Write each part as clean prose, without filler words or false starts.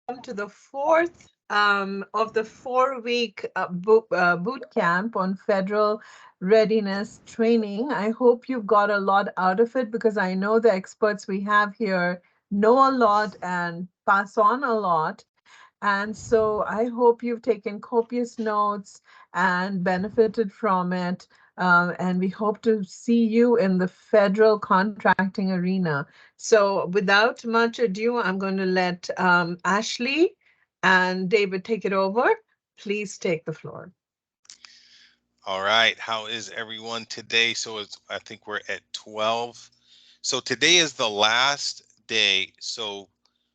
To the fourth of the 4-week boot camp on federal readiness training. I hope you've got a lot out of it because I know the experts we have here know a lot and pass on a lot. And so I hope you've taken copious notes and benefited from it. And we hope to see you in the federal contracting arena. So without much ado, I'm going to let Ashley and David take it over. Please take the floor. All right. How is everyone today? So I think we're at 12. So today is the last day. So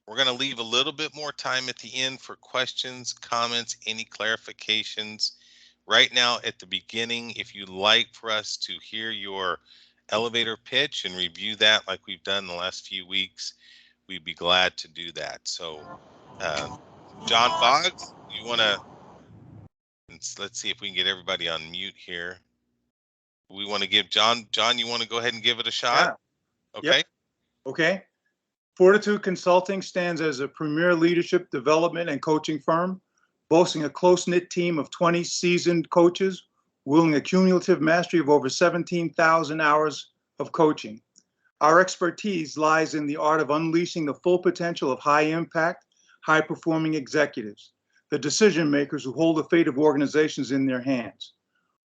we're going to leave a little bit more time at the end for questions, comments, any clarifications. Right now at the beginning, if you'd like for us to hear your elevator pitch and review that like we've done the last few weeks, we'd be glad to do that. So, uh, John Boggs, you want to, let's see if we can get everybody on mute here. We want to give John, you want to go ahead and give it a shot? Yeah. Okay. Yep. Okay. Fortitude Consulting stands as a premier leadership development and coaching firm, boasting a close-knit team of 20 seasoned coaches, wielding a cumulative mastery of over 17,000 hours of coaching. Our expertise lies in the art of unleashing the full potential of high-impact, high-performing executives, the decision makers who hold the fate of organizations in their hands.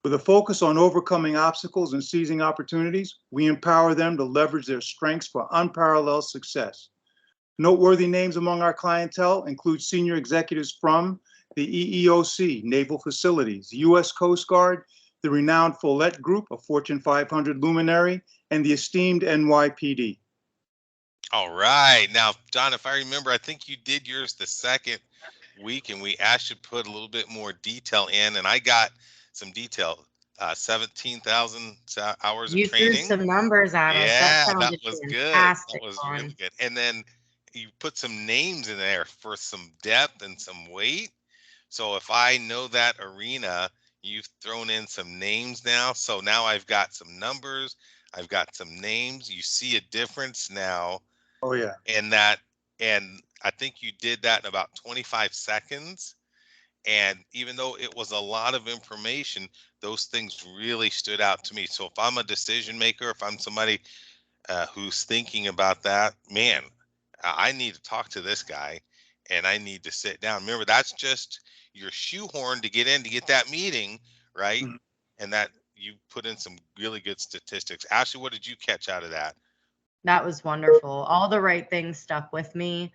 With a focus on overcoming obstacles and seizing opportunities, we empower them to leverage their strengths for unparalleled success. Noteworthy names among our clientele include senior executives from the EEOC, Naval Facilities, U.S. Coast Guard, the renowned Follett Group, a Fortune 500 luminary, and the esteemed NYPD. All right. Now, John, if I remember, I think you did yours the second week, and we asked you to put a little bit more detail in, and I got some detail. 17,000 hours of You threw training. some numbers at us. That Yeah, that sounded was good. That fantastic, was really Ron. good. And then you put some names in there for some depth and some weight. So if I know that arena, you've thrown in some names now. So now I've got some numbers, I've got some names. You see a difference now Oh, yeah. in that. And I think you did that in about 25 seconds. And even though it was a lot of information, those things really stood out to me. So if I'm a decision maker, if I'm somebody who's thinking about that, man, I need to talk to this guy and I need to sit down. Remember, that's just your shoehorn to get in to get that meeting, right? Mhm. And that you put in some really good statistics. Ashley, what did you catch out of that? That was wonderful. All the right things stuck with me.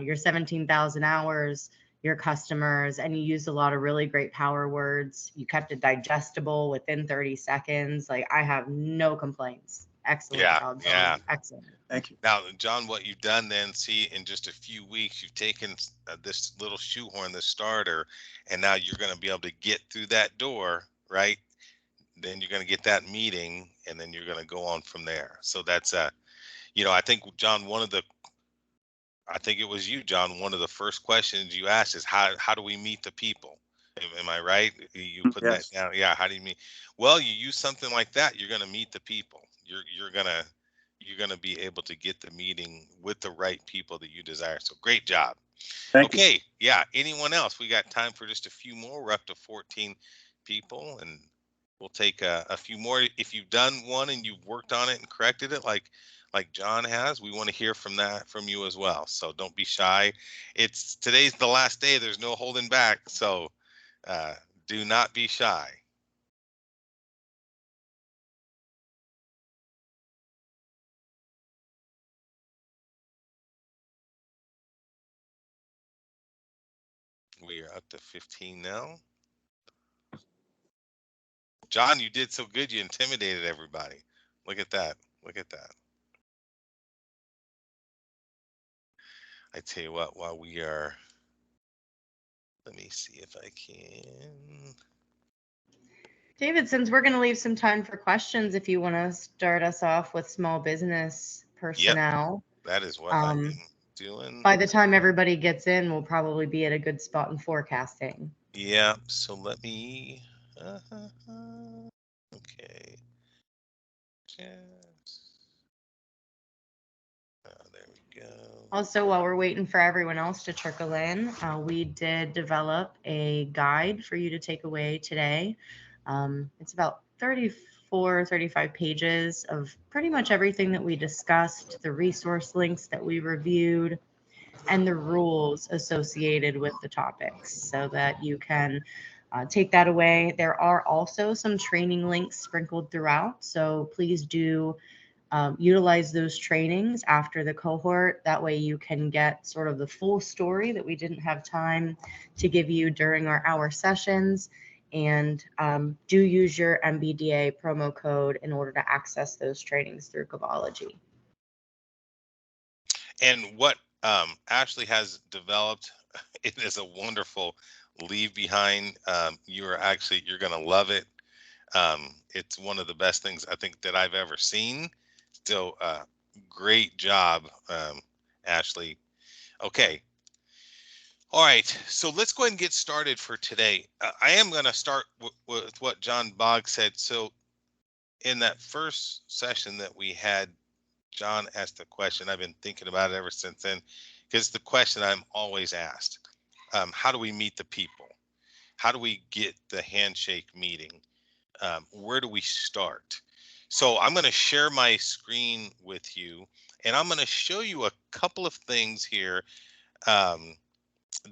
Your 17,000 hours, your customers, and you used a lot of really great power words. You kept it digestible within 30 seconds. Like, I have no complaints. Excellent Yeah, job, yeah. John. Excellent. Thank you. Now, John, what you've done then, see, in just a few weeks, you've taken this little shoehorn, this starter, and now you're going to be able to get through that door, right? Then you're going to get that meeting, and then you're going to go on from there. So that's I think John, I think it was you, John. One of the first questions you asked is how do we meet the people? Am I right? You put that Yes. down. Yeah. How do you meet? Well, you use something like that, you're going to meet the people. You're gonna be able to get the meeting with the right people that you desire. So great job. Thank you. Okay. Yeah. Anyone else? We got time for just a few more. We're up to 14 people, and we'll take a few more. If you've done one and you've worked on it and corrected it, like John has, we want to hear from you as well. So don't be shy. Today's the last day. There's no holding back. So uh, do not be shy. We are up to 15 now. John, you did so good. You intimidated everybody. Look at that. Look at that. I tell you what, while we are, let me see if I can. David, since we're going to leave some time for questions, if you want to start us off with small business Yep, personnel, that is what I um, am doing. by the time everybody gets in, we'll probably be at a good spot in forecasting. Yeah, so let me. Okay. Yes. There we go. Also, while we're waiting for everyone else to trickle in, we did develop a guide for you to take away today. It's about 34, 35 pages of pretty much everything that we discussed, the resource links that we reviewed, and the rules associated with the topics so that you can take that away. There are also some training links sprinkled throughout, so please do utilize those trainings after the cohort. That way you can get sort of the full story that we didn't have time to give you during our hour sessions. And do use your MBDA promo code in order to access those trainings through Gavology. And what Ashley has developed, it is a wonderful leave behind. You're going to love it. It's one of the best things I think that I've ever seen. So great job, Ashley. Okay. All right. So let's go ahead and get started for today. I am going to start with what John Boggs said. So in that first session that we had, John asked a question. I've been thinking about it ever since then, because it's the question I'm always asked. How do we meet the people? How do we get the handshake meeting? Where do we start? So I'm going to share my screen with you, and I'm going to show you a couple of things here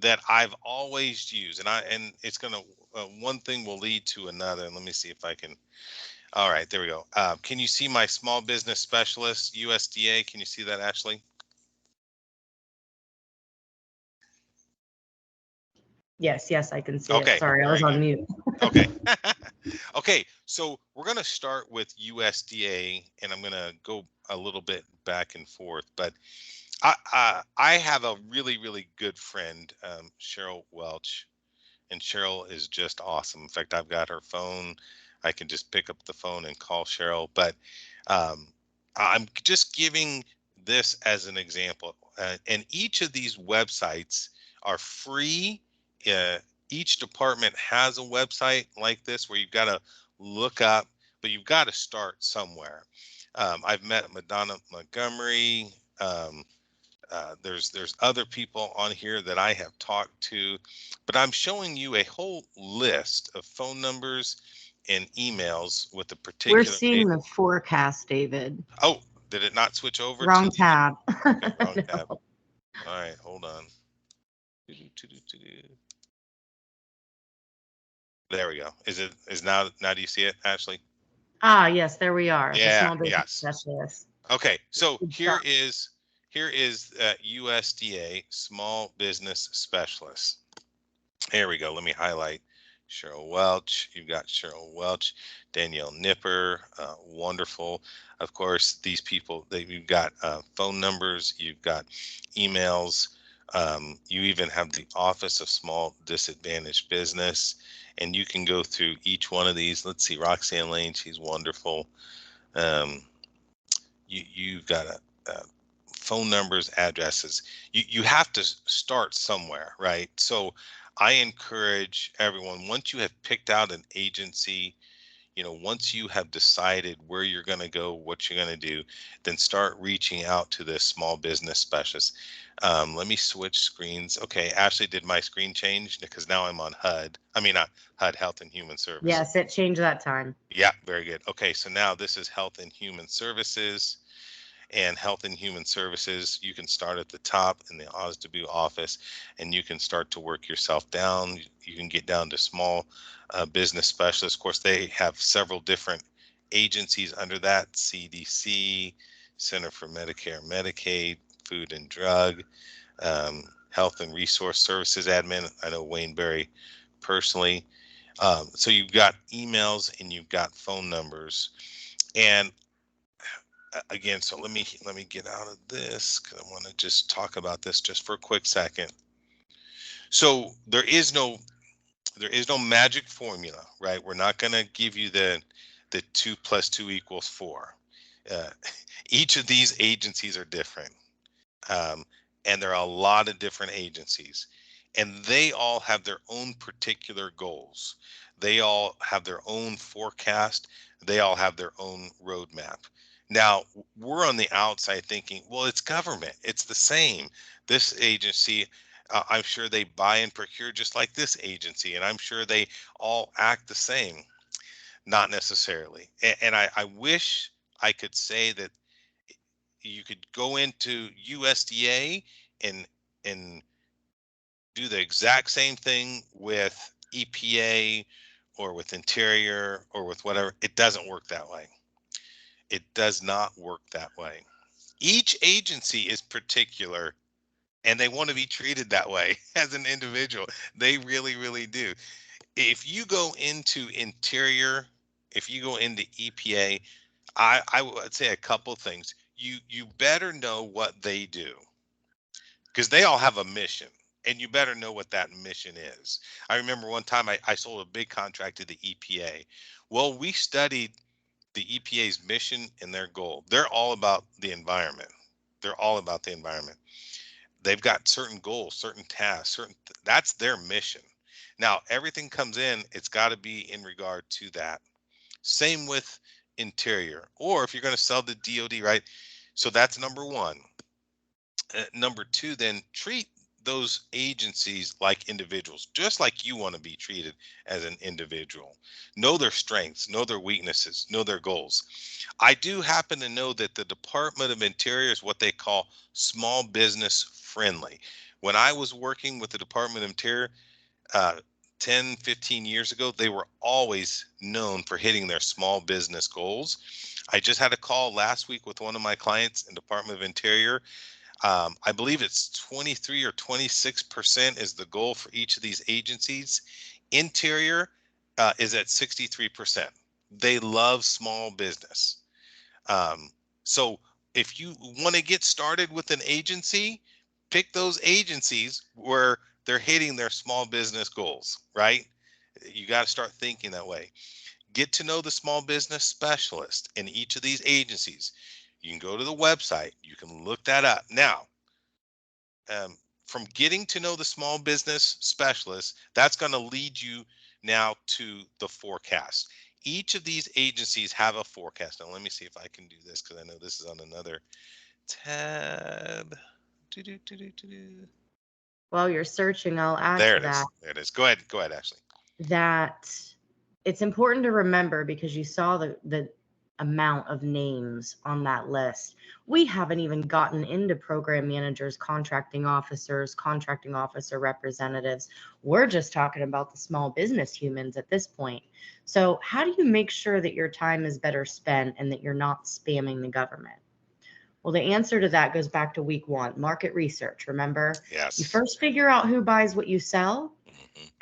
that I've always used, and it's going to one thing will lead to another. And let me see if I can. All right, there we go. Can you see my small business specialist, USDA? Can you see that, Ashley? Yes, I can see Okay, it. Sorry, I was on mute. Okay. Okay, so we're going to start with USDA, and I'm going to go a little bit back and forth. But I have a really, really good friend, Cheryl Welch, and Cheryl is just awesome. In fact, I've got her phone. I can just pick up the phone and call Cheryl. But I'm just giving this as an example. And each of these websites are free. Each department has a website like this where you've got to look up, but you've got to start somewhere. I've met Madonna Montgomery. There's other people on here that I have talked to, but I'm showing you a whole list of phone numbers and emails with a particular. We're seeing the forecast, David. Oh, did it not switch over? Wrong tab. Okay, wrong tab. All right, hold on. There we go. Is now do you see it, Ashley? Yes, there we are. Yeah, the small business yes. specialist. Okay, so Good here job. is USDA Small Business Specialist. Here we go. Let me highlight Cheryl Welch. You've got Cheryl Welch, Danielle Nipper, wonderful. Of course, these people, you've got phone numbers, you've got emails, you even have the Office of Small Disadvantaged Business, and you can go through each one of these. Let's see, Roxanne Lane, she's wonderful. You've got phone numbers, addresses. You have to start somewhere, right? So I encourage everyone, once you have picked out an agency, once you have decided where you're going to go, what you're going to do, then start reaching out to this small business specialist. Let me switch screens. Okay, Ashley, did my screen change? Because now I'm on HUD. I mean, HUD, Health and Human Services. Yes, it changed that time. Yeah, very good. Okay, so now this is Health and Human Services. And Health and Human Services, you can start at the top in the AZMBDA office, and you can start to work yourself down. You can get down to small business specialists. Of course, they have several different agencies under that: CDC, Center for Medicare and Medicaid, Food and Drug, Health and Resource Services Admin. I know Wayne Berry personally. So you've got emails and you've got phone numbers. And again, so let me get out of this because I want to just talk about this just for a quick second. So there is no magic formula, right? We're not going to give you the 2 + 2 = 4. Each of these agencies are different, and there are a lot of different agencies, and they all have their own particular goals. They all have their own forecast. They all have their own roadmap. Now, we're on the outside thinking, well, it's government. It's the same. This agency, I'm sure they buy and procure just like this agency, and I'm sure they all act the same. Not necessarily. And I wish I could say that you could go into USDA and do the exact same thing with EPA or with Interior or with whatever. It doesn't work that way. It does not work that way. Each agency is particular and they want to be treated that way as an individual. They really, really do. If you go into Interior, if you go into EPA, I would say a couple things. You better know what they do because they all have a mission and you better know what that mission is. I remember one time I sold a big contract to the EPA. Well, we studied the EPA's mission and their goal. They're all about the environment. They're all about the environment. They've got certain goals, certain tasks, that's their mission. Now, everything comes in, it's got to be in regard to that. Same with Interior, or if you're going to sell to DoD, right? So that's number one. Number two, then treat those agencies like individuals, just like you want to be treated as an individual. Know their strengths, know their weaknesses, know their goals. I do happen to know that the Department of Interior is what they call small business friendly. When I was working with the Department of Interior, uh, 10, 15 years ago, they were always known for hitting their small business goals. I just had a call last week with one of my clients in Department of Interior. I believe it's 23 or 26% is the goal for each of these agencies. Interior is at 63%. They love small business. Um, so if you want to get started with an agency, pick those agencies where they're hitting their small business goals, right? You got to start thinking that way. Get to know the small business specialist in each of these agencies. You can go to the website, you can look that up. Now, from getting to know the small business specialist, that's going to lead you now to the forecast. Each of these agencies have a forecast. Now, let me see if I can do this because I know this is on another tab. While you're searching, I'll add There to it is. that There it is. Go ahead, Ashley. that it's important to remember, because you saw the amount of names on that list. We haven't even gotten into program managers, contracting officer representatives. We're just talking about the small business humans at this point. So how do you make sure that your time is better spent and that you're not spamming the government? Well, the answer to that goes back to week one, market research. Remember, Yes. you first figure out who buys what you sell,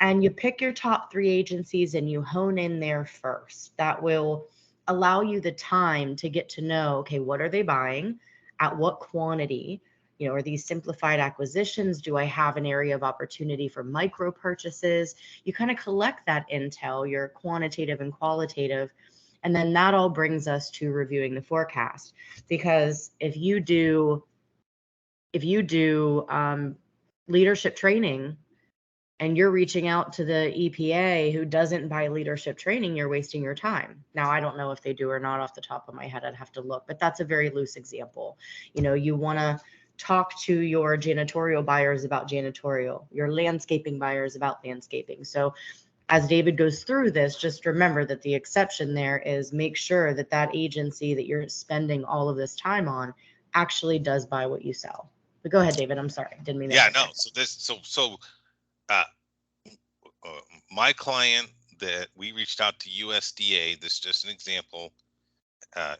and you pick your top 3 agencies and you hone in there first. That will allow you the time to get to know, okay, what are they buying? At what quantity? You know, are these simplified acquisitions? Do I have an area of opportunity for micro purchases? You kind of collect that intel, your quantitative and qualitative, and then that all brings us to reviewing the forecast. Because if you do leadership training and you're reaching out to the EPA who doesn't buy leadership training, you're wasting your time. Now, I don't know if they do or not off the top of my head. I'd have to look, but that's a very loose example. You know, you want to talk to your janitorial buyers about janitorial, your landscaping buyers about landscaping. So as David goes through this, just remember that the exception there is make sure that that agency that you're spending all of this time on actually does buy what you sell. But go ahead, David. I'm sorry. Didn't mean to. Yeah, no. Uh, my client that we reached out to USDA, this is just an example,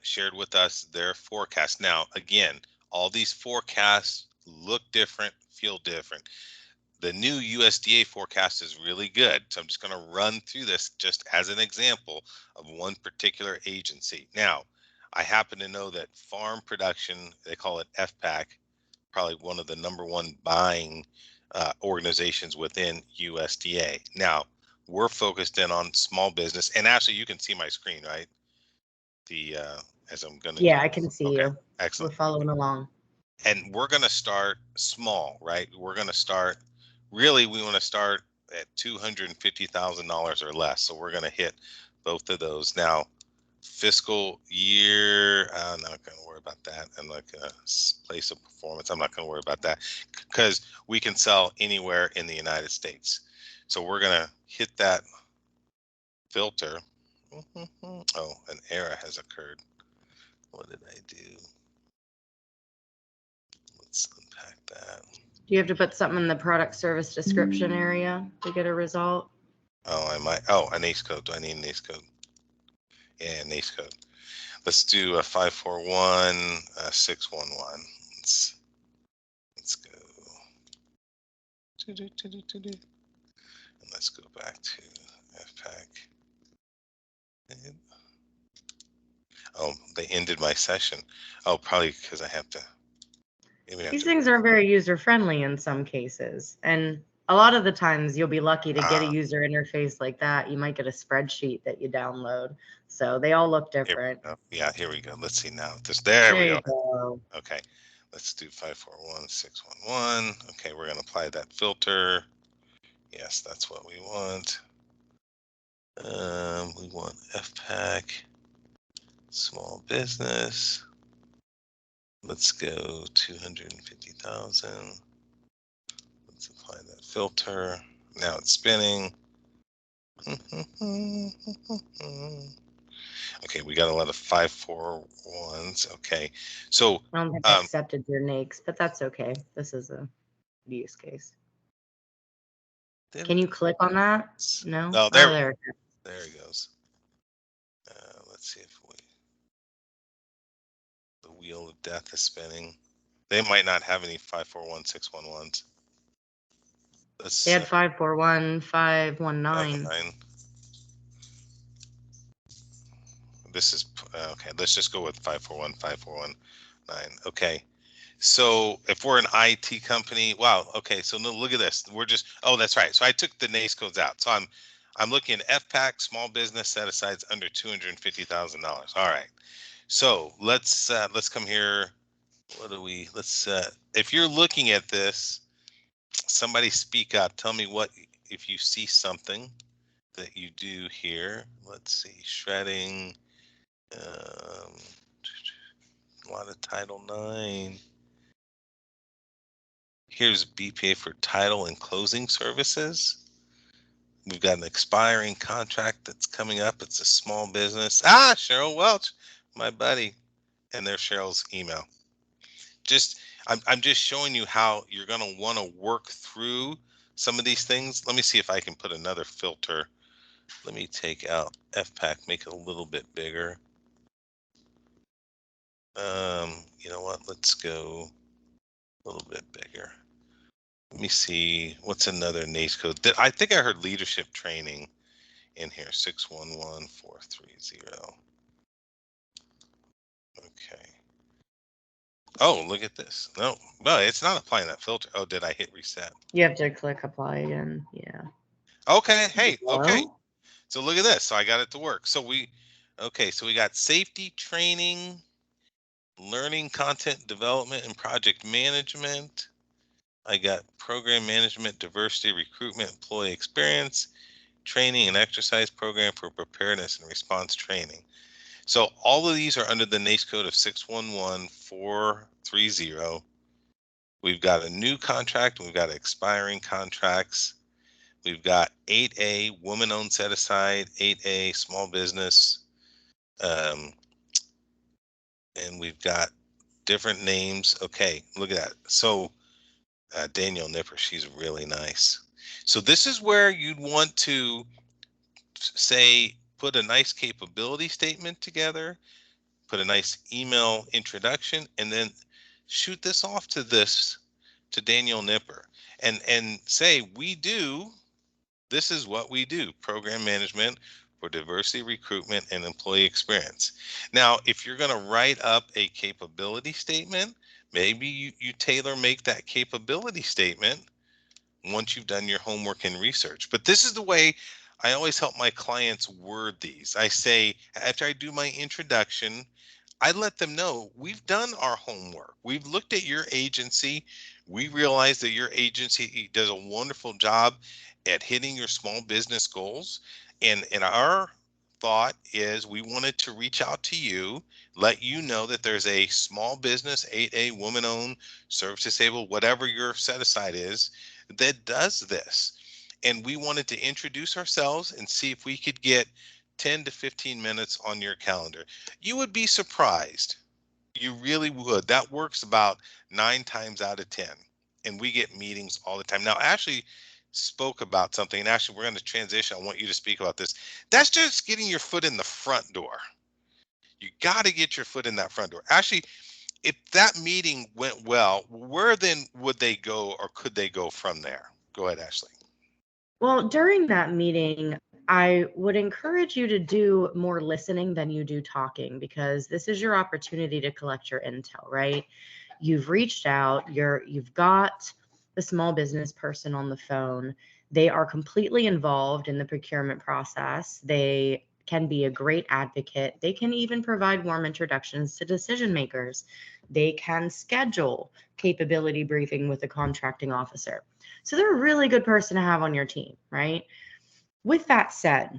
shared with us their forecast. Now, again, all these forecasts look different, feel different. The new USDA forecast is really good. So I'm just going to run through this just as an example of one particular agency. Now, I happen to know that farm production, they call it FPAC, probably one of the #1 buying organizations within USDA. Now, we're focused in on small business. And actually, you can see my screen, right? The as I'm going to Yeah, I can see you. Excellent. We're following along. And we're going to start small, right? We're going to start, really, we want to start at $250,000 or less. So we're going to hit both of those. Now, fiscal year. I'm not going to worry about that. I'm not going to place of performance. I'm not going to worry about that because we can sell anywhere in the United States. So we're going to hit that filter. Oh, an error has occurred. What did I do? Let's unpack that. Do you have to put something in the product service description area to get a result? Oh, I might. Oh, an ACE code. Do I need an ACE code? Yeah, an ACE code. Let's do a 541 611. Let's go. And let's go back to FPAC. Oh, they ended my session. Oh, probably because I have to. These things aren't very user friendly in some cases. And a lot of the times you'll be lucky to get a user interface like that. You might get a spreadsheet that you download. So they all look different. Yeah, here we go. Let's see now. There we go. Go. Okay, let's do 541 611. Okay, we're going to apply that filter. Yes, that's what we want. We want FPAC, small business. Let's go 250,000. Let's apply that filter. Now it's spinning. Okay, we got a lot of 541s. Okay, so I don't think I accepted your NAICS, but that's okay. This is a use case. Can you click on that? No. No, there it goes. Let's see if the wheel of death is spinning. They might not have any 541 611s. They had 541 519. This is okay. Let's just go with 541 541 Okay. So if we're an IT company, wow. Okay. So no, look at this. We're just. Oh, that's right. So I took the NAICS codes out. So I'm looking at FPAC, small business set asides under $250,000. All right. So let's come here. What do we? Let's. If you're looking at this, somebody speak up. Tell me what if you see something that you do here. Let's see. Shredding. A lot of Title IX. Here's BPA for title and closing services. We've got an expiring contract that's coming up. It's a small business. Cheryl Welch, my buddy. And there's Cheryl's email. I'm just showing you how you're going to want to work through some of these things. Let me see if I can put another filter. Let me take out FPAC, make it a little bit bigger. You know what? Let's go a little bit bigger. Let me see. What's another NAICS code? I think I heard leadership training in here. 611430. Okay. Oh, look at this. No, it's not applying that filter. Oh, did I hit reset? You have to click apply again. Yeah. Okay. Hey, Well, okay. So look at this. So I got it to work. So we got safety training, learning content development and project management. I got program management, diversity, recruitment, employee experience, training and exercise program for preparedness and response training. So all of these are under the NAICS code of 611430. We've got a new contract. We've got expiring contracts. We've got 8A, woman-owned set-aside, 8A, small business. And we've got different names. Okay, look at that. So Daniel Nipper, she's really nice. So this is where you'd want to say, put a nice capability statement together, put a nice email introduction, and then shoot this off to Daniel Nipper and say, this is what we do, program management for diversity, recruitment, and employee experience. Now, if you're going to write up a capability statement, maybe you tailor make that capability statement once you've done your homework and research. But this is the way I always help my clients word these. I say, after I do my introduction, I let them know we've done our homework. We've looked at your agency. We realize that your agency does a wonderful job at hitting your small business goals. And our thought is we wanted to reach out to you, let you know that there's a small business, 8A, woman-owned, service-disabled, whatever your set-aside is, that does this. And we wanted to introduce ourselves and see if we could get 10 to 15 minutes on your calendar. You would be surprised. You really would. That works about 9 times out of 10. And we get meetings all the time. Now, Ashley spoke about something, and actually we're going to transition. I want you to speak about this. That's just getting your foot in the front door. You got to get your foot in that front door. Actually, if that meeting went well, where then would they go, or could they go from there? Go ahead, Ashley. Well, during that meeting, I would encourage you to do more listening than you do talking, because this is your opportunity to collect your intel, right? You've reached out, you've got the small business person on the phone. They are completely involved in the procurement process. They can be a great advocate. They can even provide warm introductions to decision makers. They can schedule capability briefing with a contracting officer. So they're a really good person to have on your team, right? With that said,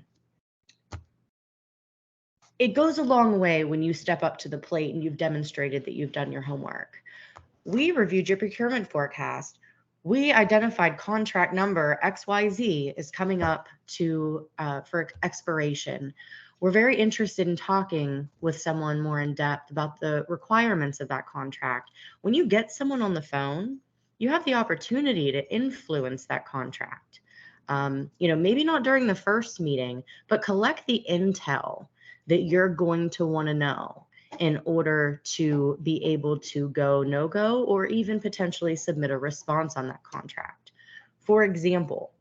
it goes a long way when you step up to the plate and you've demonstrated that you've done your homework. We reviewed your procurement forecast. We identified contract number XYZ is coming up for expiration. We're very interested in talking with someone more in depth about the requirements of that contract. When you get someone on the phone, you have the opportunity to influence that contract. Maybe not during the first meeting, but collect the intel that you're going to want to know in order to be able to go no-go, or even potentially submit a response on that contract. For example,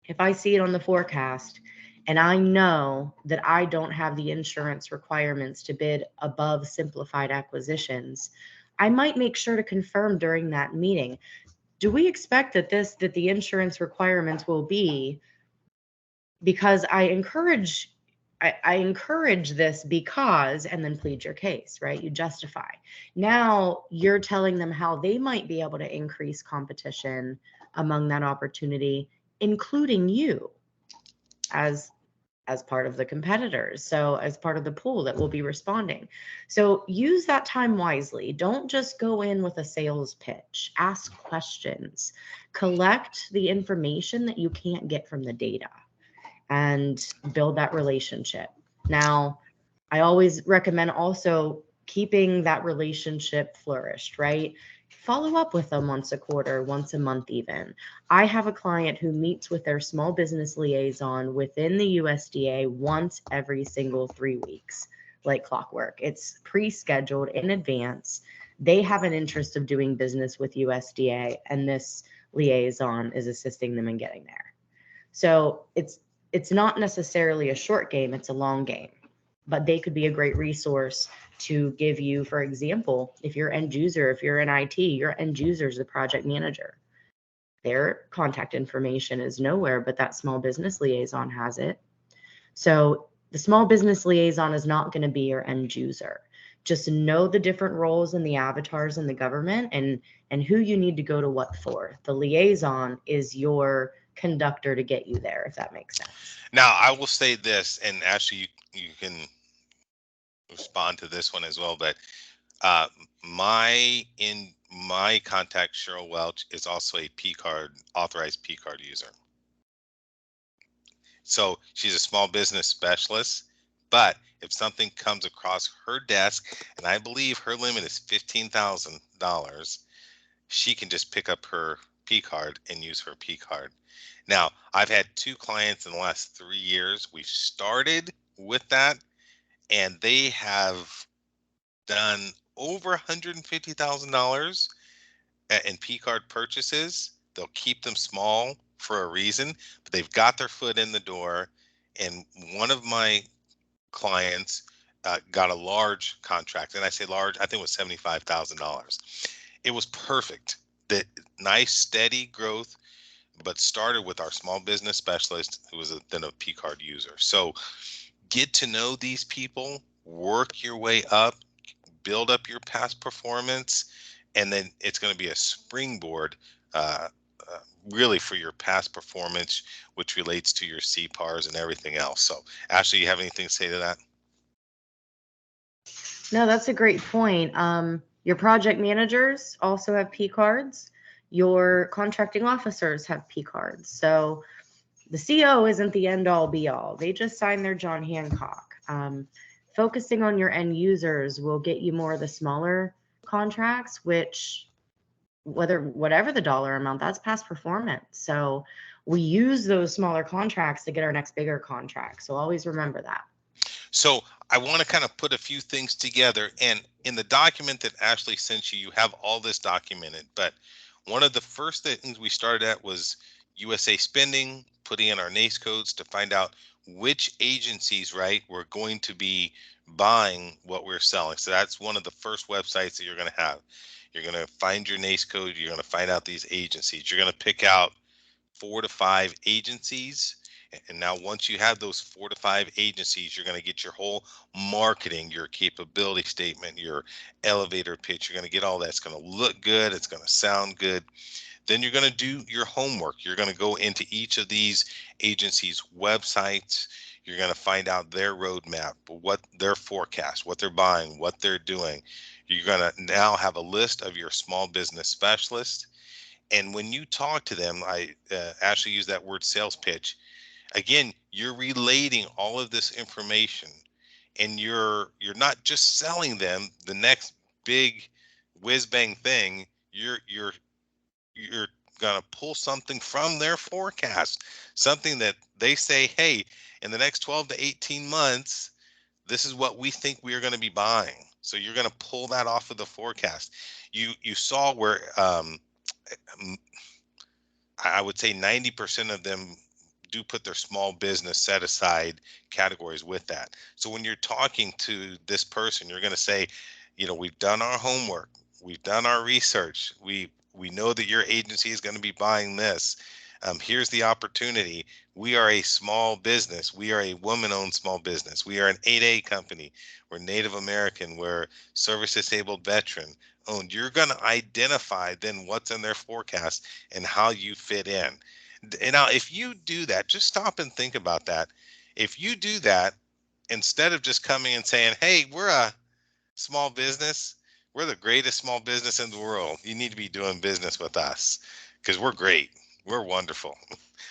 if I see it on the forecast and I know that I don't have the insurance requirements to bid above simplified acquisitions, I might make sure to confirm during that meeting, do we expect that the insurance requirements will be, because I encourage this because, and then plead your case, right? You justify. Now you're telling them how they might be able to increase competition among that opportunity, including you as part of the competitors. So as part of the pool that will be responding. So use that time wisely. Don't just go in with a sales pitch. Ask questions. Collect the information that you can't get from the data and build that relationship. Now, I always recommend also keeping that relationship flourished, right? Follow up with them once a quarter, once a month even. I have a client who meets with their small business liaison within the USDA once every single 3 weeks, like clockwork. It's pre-scheduled in advance. They have an interest of doing business with USDA, and this liaison is assisting them in getting there. So it's not necessarily a short game, it's a long game. But they could be a great resource to give you, for example, if you're end user, if you're in IT, your end user is the project manager. Their contact information is nowhere, but that small business liaison has it. So the small business liaison is not going to be your end user. Just know the different roles and the avatars in the government and who you need to go to what for. The liaison is your conductor to get you there, if that makes sense. Now, I will say this, and actually you can respond to this one as well, but my contact, Cheryl Welch, is also a authorized P card user. So she's a small business specialist, but if something comes across her desk, and I believe her limit is $15,000, she can just pick up her P card and use her P card. Now, I've had 2 clients in the last 3 years. We've started with that, and they have done over $150,000 in P card purchases. They'll keep them small for a reason, but they've got their foot in the door. And one of my clients got a large contract, and I say large, I think it was $75,000. It was perfect. The nice steady growth, but started with our small business specialist, who was then a P card user. So get to know these people, work your way up, build up your past performance, and then it's going to be a springboard really for your past performance, which relates to your CPARs and everything else. So Ashley, you have anything to say to that? No, that's a great point. Your project managers also have P cards. Your contracting officers have P cards. So the CO isn't the end all be all. They just signed their John Hancock. Focusing on your end users will get you more of the smaller contracts, which whatever the dollar amount, that's past performance. So we use those smaller contracts to get our next bigger contract. So always remember that. So I want to kind of put a few things together, and in the document that Ashley sent you, you have all this documented. But one of the first things we started at was USA spending, putting in our NACE codes to find out which agencies, right, were going to be buying what we're selling. So that's one of the first websites that you're going to have. You're going to find your NACE code. You're going to find out these agencies. You're going to pick out 4 to 5 agencies. And now once you have those 4 to 5 agencies, you're going to get your whole marketing, your capability statement, your elevator pitch. You're going to get all that. It's going to look good. It's going to sound good. Then you're going to do your homework. You're going to go into each of these agencies' websites. You're going to find out their roadmap, what their forecast, what they're buying, what they're doing. You're going to now have a list of your small business specialists. And when you talk to them, I actually use that word sales pitch. Again, you're relating all of this information, and you're not just selling them the next big whiz bang thing. You're gonna pull something from their forecast, something that they say, hey, in the next 12 to 18 months, this is what we think we are going to be buying. So you're going to pull that off of the forecast. You saw where I would say 90% of them do put their small business set aside categories with that. So when you're talking to this person, you're going to say, you know, we've done our homework, we've done our research, we know that your agency is going to be buying this. Here's the opportunity. We are a small business. We are a woman-owned small business. We are an 8A company. We're Native American. We're service disabled veteran owned. You're going to identify then what's in their forecast and how you fit in. And now, if you do that, just stop and think about that. If you do that, instead of just coming and saying, hey, we're a small business, we're the greatest small business in the world, you need to be doing business with us because we're great. We're wonderful.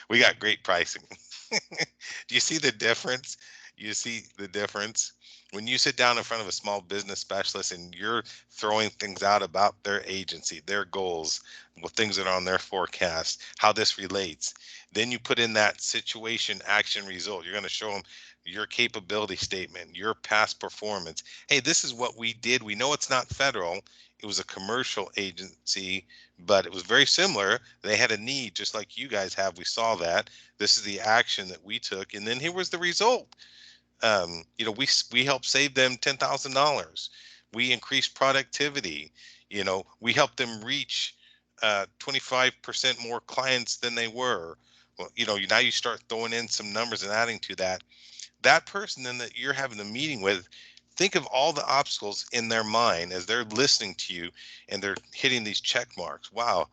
We got great pricing. Do you see the difference? You see the difference? When you sit down in front of a small business specialist and you're throwing things out about their agency, their goals, what things that are on their forecast, how this relates, then you put in that situation, action, result. You're going to show them your capability statement, your past performance. Hey, this is what we did. We know it's not federal. It was a commercial agency, but it was very similar. They had a need just like you guys have. We saw that. This is the action that we took. And then here was the result. You know, we helped save them $10,000. We increased productivity. You know, we helped them reach 25% more clients than they were. Well, you know, now you start throwing in some numbers and adding to that. That person then that you're having the meeting with, think of all the obstacles in their mind as they're listening to you and they're hitting these check marks. Wow,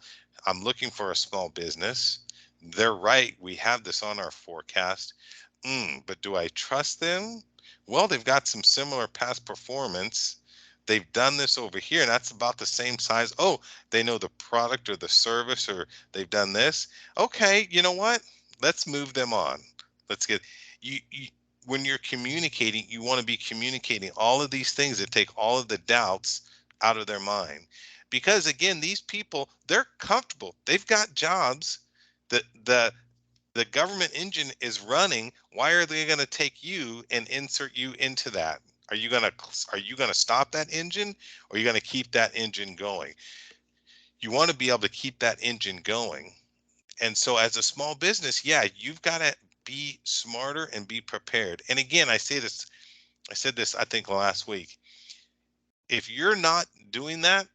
I'm looking for a small business. They're right. We have this on our forecast. But do I trust them? Well, they've got some similar past performance. They've done this over here, and that's about the same size. Oh, they know the product or the service, or they've done this. Okay, you know what? Let's move them on. Let's get you when you're communicating, you want to be communicating all of these things that take all of the doubts out of their mind. Because again, these people, they're comfortable. They've got jobs. The government engine is running. Why are they going to take you and insert you into that? Are you going to stop that engine, or are you going to keep that engine going? You want to be able to keep that engine going. And so as a small business, yeah, you've got to be smarter and be prepared. And again, I said this, I think last week. If you're not doing that,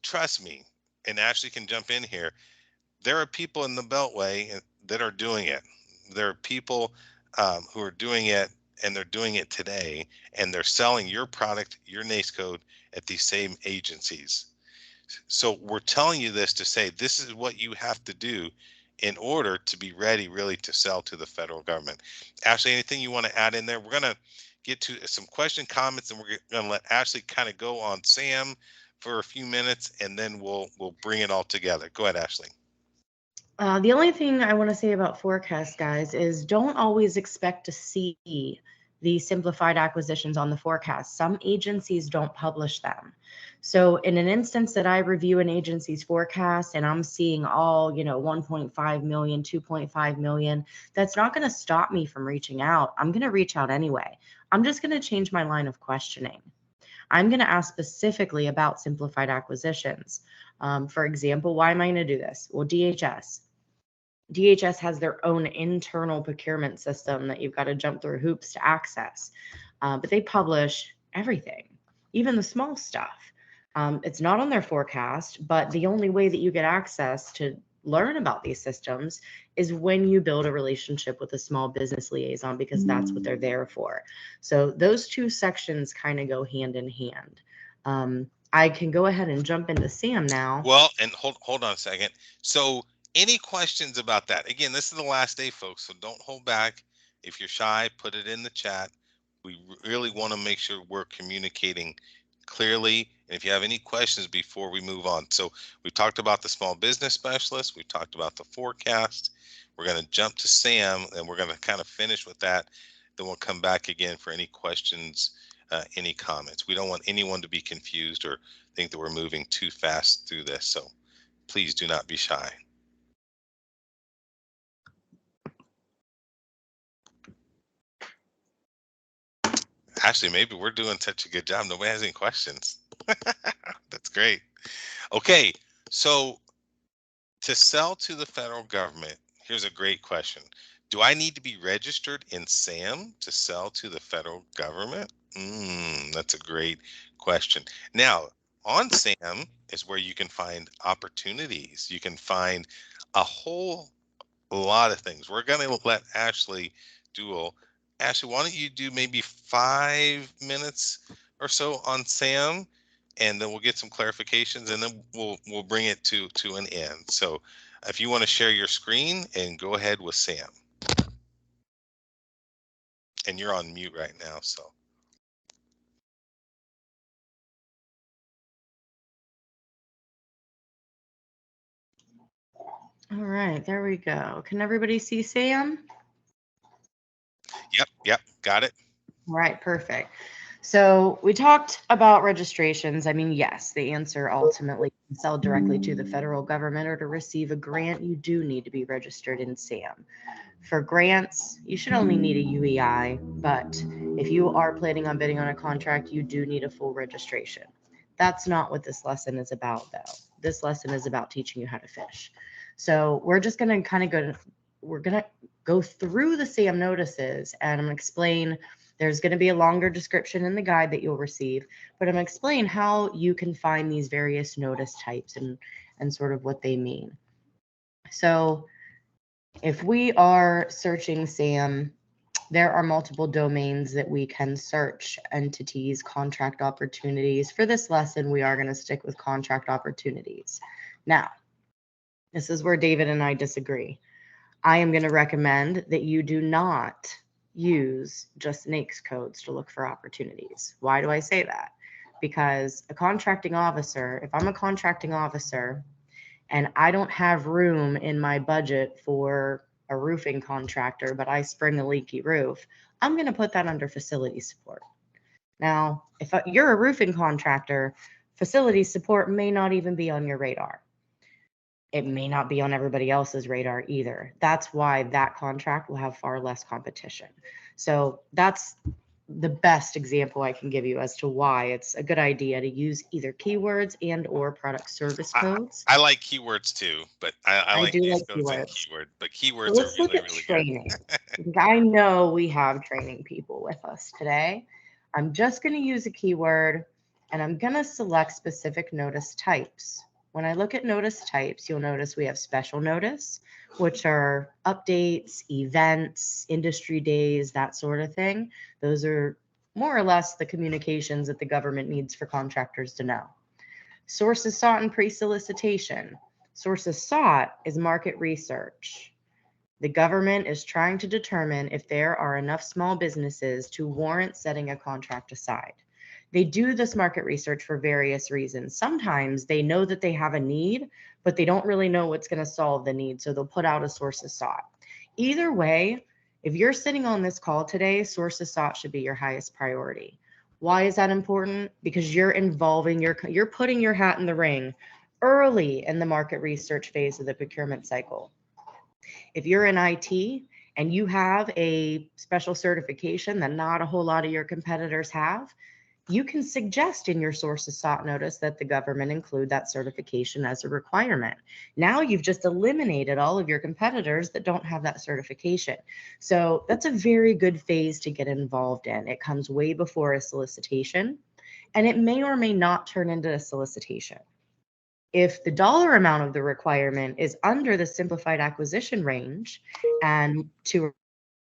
trust me, and Ashley can jump in here. There are people in the Beltway that are doing it. There are people who are doing it, and they're doing it today, and they're selling your product, your NACE code at these same agencies. So we're telling you this to say this is what you have to do in order to be ready really to sell to the federal government. Ashley, anything you want to add in there? We're going to get to some question comments, and we're going to let Ashley kind of go on SAM for a few minutes, and then we'll bring it all together. Go ahead, Ashley. The only thing I want to say about forecast, guys, is don't always expect to see the simplified acquisitions on the forecast. Some agencies don't publish them. So in an instance that I review an agency's forecast and I'm seeing all, 1.5 million, 2.5 million, that's not going to stop me from reaching out. I'm going to reach out anyway. I'm just going to change my line of questioning. I'm going to ask specifically about simplified acquisitions. For example, why am I going to do this? Well, DHS has their own internal procurement system that you've got to jump through hoops to access. But they publish everything, even the small stuff. It's not on their forecast, but the only way that you get access to learn about these systems is when you build a relationship with a small business liaison, because that's what they're there for. So those two sections kind of go hand in hand. I can go ahead and jump into SAM now. Well, and hold on a second. So any questions about that? Again, this is the last day, folks, so don't hold back. If you're shy, put it in the chat. We really want to make sure we're communicating clearly. And if you have any questions before we move on. So we talked about the small business specialist. We talked about the forecast. We're going to jump to SAM, and we're going to kind of finish with that. Then we'll come back again for any questions, any comments. We don't want anyone to be confused or think that we're moving too fast through this. So please do not be shy. Ashley, maybe we're doing such a good job. Nobody has any questions. That's great. Okay, so to sell to the federal government, here's a great question. Do I need to be registered in SAM to sell to the federal government? That's a great question. Now, on SAM is where you can find opportunities. You can find a whole lot of things. We're going to let Ashley Duwel. Ashley, why don't you do maybe 5 minutes or so on SAM, and then we'll get some clarifications, and then we'll bring it to an end. So if you want to share your screen, and go ahead with SAM. And you're on mute right now, so. All right, there we go. Can everybody see SAM? Yep, got it. All right, perfect. So we talked about registrations. I mean, yes, the answer ultimately to sell directly to the federal government or to receive a grant, you do need to be registered in SAM. For grants, you should only need a UEI, but if you are planning on bidding on a contract, you do need a full registration. That's not what this lesson is about, though. This lesson is about teaching you how to fish. So we're just going to kind of go through the SAM notices, and I'm going to explain. There's going to be a longer description in the guide that you'll receive, but I'm going to explain how you can find these various notice types and sort of what they mean. So if we are searching SAM, there are multiple domains that we can search: entities, contract opportunities. For this lesson, we are going to stick with contract opportunities. Now, this is where David and I disagree. I am going to recommend that you do not use just NAICS codes to look for opportunities. Why do I say that? Because a contracting officer, if I'm a contracting officer and I don't have room in my budget for a roofing contractor, but I spring a leaky roof, I'm going to put that under facility support. Now, if you're a roofing contractor, facility support may not even be on your radar. It may not be on everybody else's radar either. That's why that contract will have far less competition. So that's the best example I can give you as to why it's a good idea to use either keywords and or product service codes. I like keywords too, but I like do these like codes and keywords. keyword, but keywords So let's are look really, at really training. good. I know we have training people with us today. I'm just going to use a keyword, and I'm going to select specific notice types. When I look at notice types, you'll notice we have special notice, which are updates, events, industry days, that sort of thing. Those are more or less the communications that the government needs for contractors to know. Sources sought and pre-solicitation. Sources sought is market research. The government is trying to determine if there are enough small businesses to warrant setting a contract aside. They do this market research for various reasons. Sometimes they know that they have a need, but they don't really know what's going to solve the need, so they'll put out a sources sought. Either way, if you're sitting on this call today, sources sought should be your highest priority. Why is that important? Because you're you're putting your hat in the ring early in the market research phase of the procurement cycle. If you're in IT and you have a special certification that not a whole lot of your competitors have, you can suggest in your sources sought notice that the government include that certification as a requirement. Now you've just eliminated all of your competitors that don't have that certification. So that's a very good phase to get involved in. It comes way before a solicitation, and it may or may not turn into a solicitation. If the dollar amount of the requirement is under the simplified acquisition range and two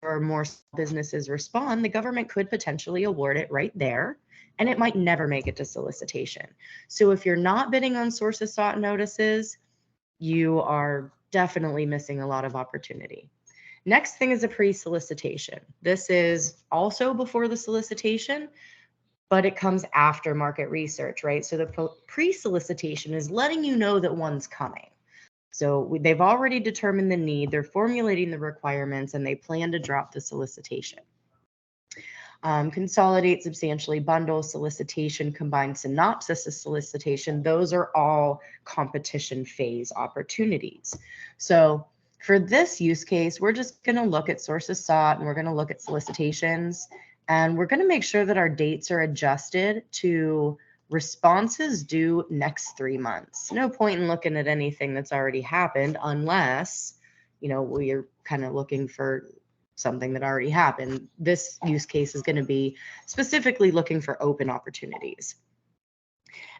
or more businesses respond, the government could potentially award it right there, and it might never make it to solicitation. So if you're not bidding on sources sought notices, you are definitely missing a lot of opportunity. Next thing is a pre-solicitation. This is also before the solicitation, but it comes after market research, right? So the pre-solicitation is letting you know that one's coming. So they've already determined the need, they're formulating the requirements, and they plan to drop the solicitation. Consolidate, substantially bundle, solicitation, combined synopsis of solicitation, those are all competition phase opportunities. So for this use case, we're just going to look at sources sought and we're going to look at solicitations, and we're going to make sure that our dates are adjusted to responses due next 3 months. No point in looking at anything that's already happened unless, we're kind of looking for something that already happened. This use case is going to be specifically looking for open opportunities.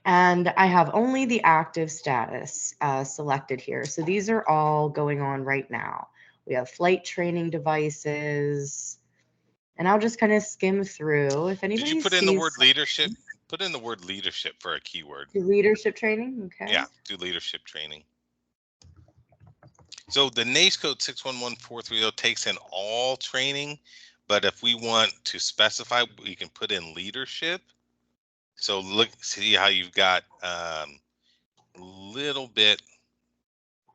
And I have only the active status selected here. So these are all going on right now. We have flight training devices, and I'll just kind of skim through. If anybody Did you put sees in the word leadership? Put in the word leadership for a keyword. Leadership training, okay. Yeah, do leadership training. So the NACE code 611430 takes in all training, but if we want to specify, we can put in leadership. So look, see how you've got a little bit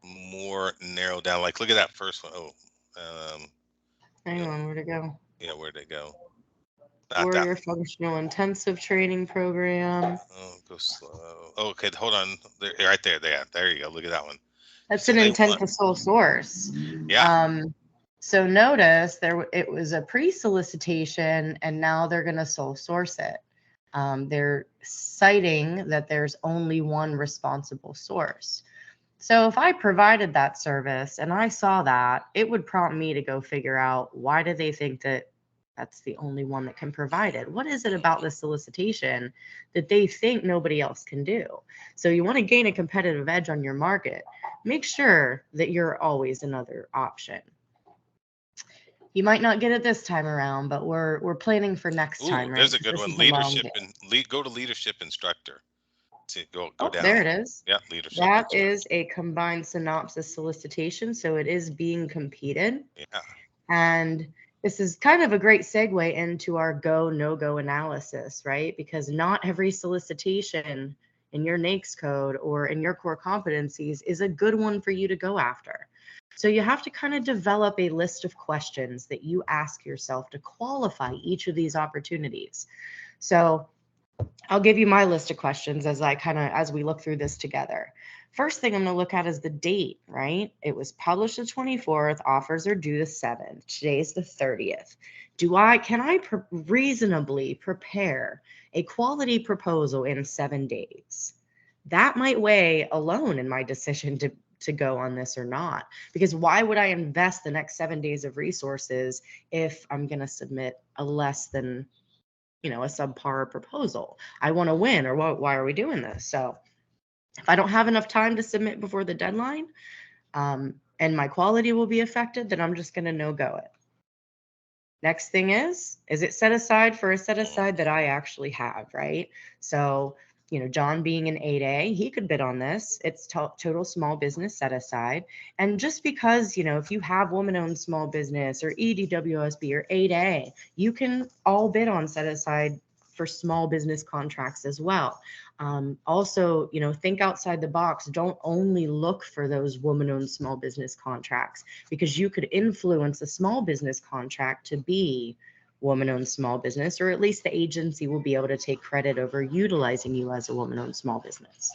more narrowed down. Like look at that first one. Hang on, where'd it go? Yeah, where'd it go? Warrior Functional Intensive Training Program. Oh, go slow. Oh, okay, hold on. Right there. There you go. Look at that one. That's an intent to sole source. Yeah. So notice it was a pre-solicitation, and now they're going to sole source it. They're citing that there's only one responsible source. So if I provided that service and I saw that, it would prompt me to go figure out, why do they think that that's the only one that can provide it? What is it about the solicitation that they think nobody else can do? So you want to gain a competitive edge on your market. Make sure that you're always another option. You might not get it this time around, but we're planning for next time, right? There's a good one. Leadership and go to leadership instructor. Go down. There it is. Yeah, leadership. That is a combined synopsis solicitation, so it is being competed. Yeah. And this is kind of a great segue into our go, no-go analysis, right? Because not every solicitation in your NAICS code or in your core competencies is a good one for you to go after. So you have to kind of develop a list of questions that you ask yourself to qualify each of these opportunities. So I'll give you my list of questions as we look through this together. First thing I'm going to look at is the date, right? It was published the 24th, offers are due the 7th. Today's the 30th. Can I reasonably prepare a quality proposal in 7 days? That might weigh alone in my decision to go on this or not, because why would I invest the next 7 days of resources if I'm going to submit a less than, a subpar proposal? I want to win, or why are we doing this? So if I don't have enough time to submit before the deadline, and my quality will be affected, then I'm just going to no-go it. Next thing is it set aside for a set aside that I actually have, right? So, you know, John being an 8A, he could bid on this. It's total small business set aside. And just because, you know, if you have woman-owned small business or EDWSB or 8A, you can all bid on set aside for small business contracts as well. Also, you know, think outside the box. Don't only look for those woman-owned small business contracts, because you could influence a small business contract to be woman-owned small business, or at least the agency will be able to take credit over utilizing you as a woman-owned small business.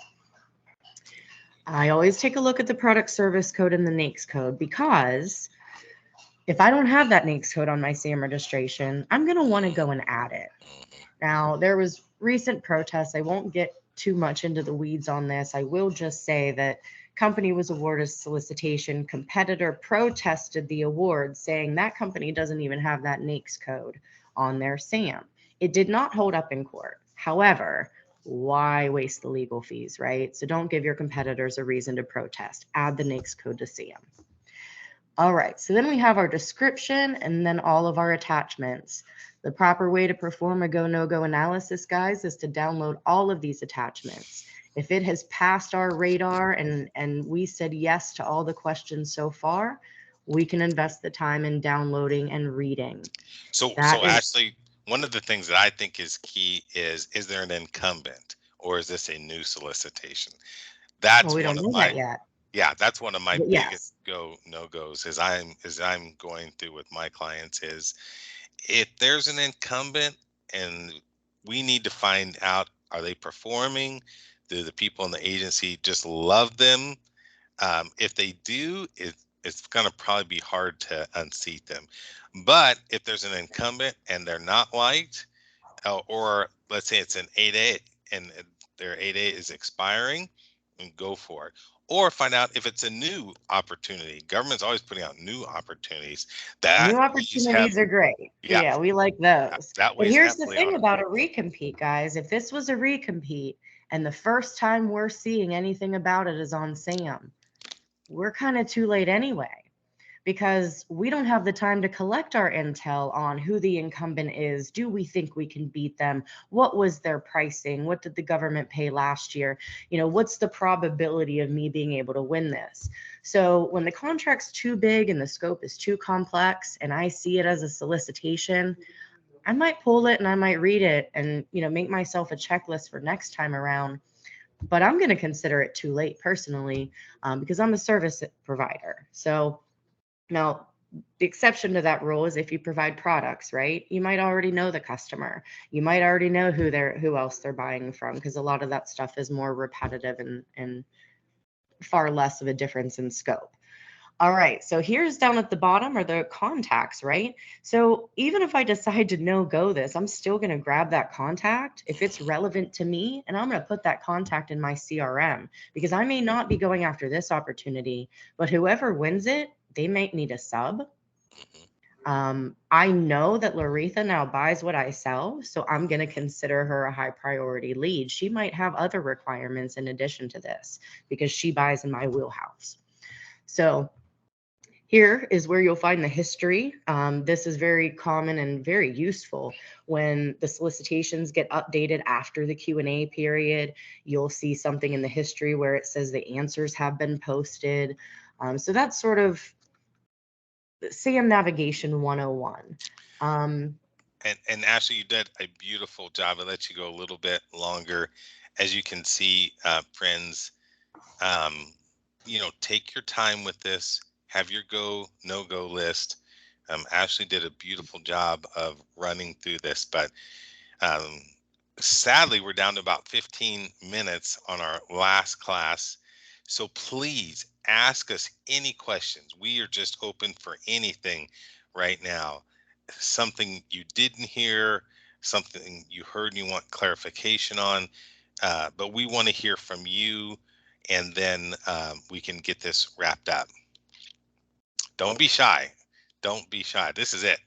I always take a look at the product service code and the NAICS code, because if I don't have that NAICS code on my SAM registration, I'm going to want to go and add it. Now, there was recent protests. I won't get too much into the weeds on this. I will just say that company was awarded solicitation. Competitor protested the award, saying that company doesn't even have that NAICS code on their SAM. It did not hold up in court. However, why waste the legal fees, right? So don't give your competitors a reason to protest. Add the NAICS code to SAM. All right, so then we have our description and then all of our attachments. The proper way to perform a go, no-go analysis, guys, is to download all of these attachments. If it has passed our radar and we said yes to all the questions so far, we can invest the time in downloading and reading. So Ashley, one of the things that I think is key is there an incumbent, or is this a new solicitation? That's we one don't of know my that yet. Yeah, that's one of my Yes. biggest no-goes as I'm going through with my clients is, if there's an incumbent and we need to find out, are they performing? Do the people in the agency just love them? If they do, it's going to probably be hard to unseat them. But if there's an incumbent and they're not liked, or let's say it's an 8A and their 8A is expiring, and go for it. Or find out if it's a new opportunity. Government's always putting out new opportunities. New opportunities are great. Yeah, we like those. That but here's the thing about a recompete, guys. If this was a recompete and the first time we're seeing anything about it is on SAM, we're kind of too late anyway, because we don't have the time to collect our intel on who the incumbent is. Do we think we can beat them? What was their pricing? What did the government pay last year? You know, what's the probability of me being able to win this? So when the contract's too big and the scope is too complex and I see it as a solicitation, I might pull it and I might read it and, you know, make myself a checklist for next time around. But I'm going to consider it too late personally, because I'm a service provider. So now, the exception to that rule is if you provide products, right? You might already know the customer. You might already know who else they're buying from, because a lot of that stuff is more repetitive and far less of a difference in scope. All right, so here's down at the bottom are the contacts, right? So even if I decide to no-go this, I'm still going to grab that contact if it's relevant to me, and I'm going to put that contact in my CRM, because I may not be going after this opportunity, but whoever wins it, they might need a sub. I know that Laretha now buys what I sell, so I'm going to consider her a high priority lead. She might have other requirements in addition to this because she buys in my wheelhouse. So here is where you'll find the history. This is very common and very useful when the solicitations get updated after the Q&A period. You'll see something in the history where it says the answers have been posted. So that's sort of SAM Navigation 101. And Ashley, you did a beautiful job. I'll let you go a little bit longer. As you can see, friends, you know, take your time with this. Have your go, no-go list. Ashley did a beautiful job of running through this, but sadly, we're down to about 15 minutes on our last class. So please ask us any questions. We are just open for anything right now. Something you didn't hear, something you heard and you want clarification on, but we want to hear from you, and then we can get this wrapped up. Don't be shy. Don't be shy. This is it.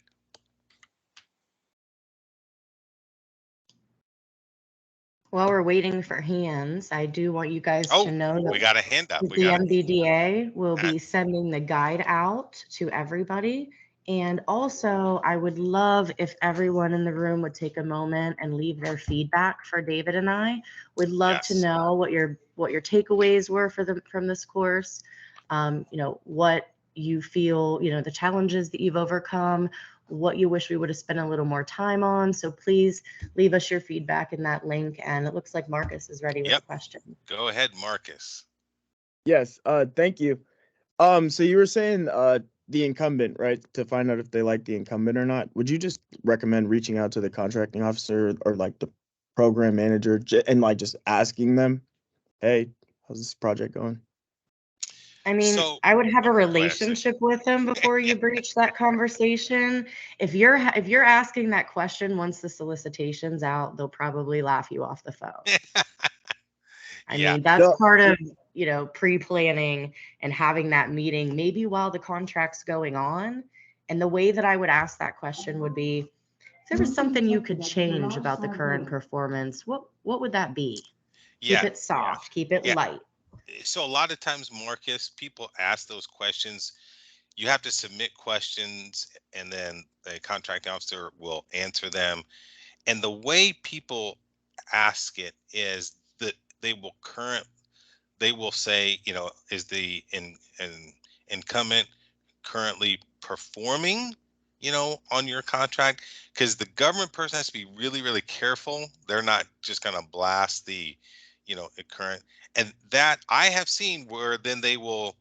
While we're waiting for hands, I do want you guys to know that we got a hand up. the MBDA will be sending the guide out to everybody And also, I would love if everyone in the room would take a moment and leave their feedback for David and I. We'd love to Yes. know what your takeaways were from this course. What you feel, the challenges that you've overcome, what you wish we would have spent a little more time on. So please leave us your feedback in that link. And it looks like Marcus is ready with a question. Go ahead, Marcus. Yes, thank you. So you were saying the incumbent, right? To find out if they like the incumbent or not. Would you just recommend reaching out to the contracting officer or like the program manager and like just asking them, hey, how's this project going? I mean, So, I would have a go ahead, Sue. relationship with them before you breach that conversation. If you're asking that question once the solicitation's out, they'll probably laugh you off the phone. I Yeah. mean, that's No. part of, pre-planning and having that meeting, maybe while the contract's going on. And the way that I would ask that question would be, if there was something you could change about the current performance, what would that be? Yeah. Keep it soft, keep it Yeah. light. So a lot of times, Marcus, people ask those questions. You have to submit questions, and then the contracting officer will answer them. And the way people ask it is that they will say, is the incumbent currently performing, on your contract? Because the government person has to be really, really careful. They're not just going to blast the, current. And that I have seen where then they will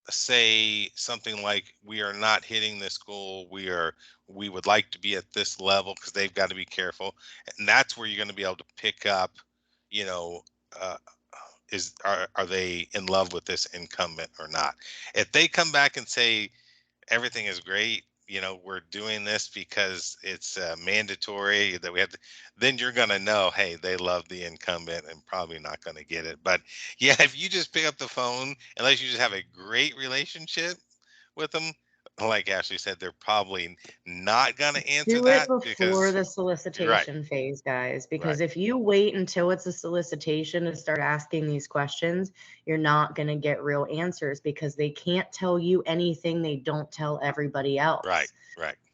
say something like, we are not hitting this goal. We would like to be at this level, because they've got to be careful. And that's where you're going to be able to pick up, uh, are they in love with this incumbent or not? If they come back and say everything is great, we're doing this because it's mandatory that we have to, then you're going to know, hey, they love the incumbent and probably not going to get it. But yeah, if you just pick up the phone, unless you just have a great relationship with them, like Ashley said, they're probably not going to answer Do it that, before because the right. solicitation phase, guys, because Right. if you wait until it's a solicitation and start asking these questions, you're not going to get real answers, because they can't tell you anything they don't tell everybody else. Right.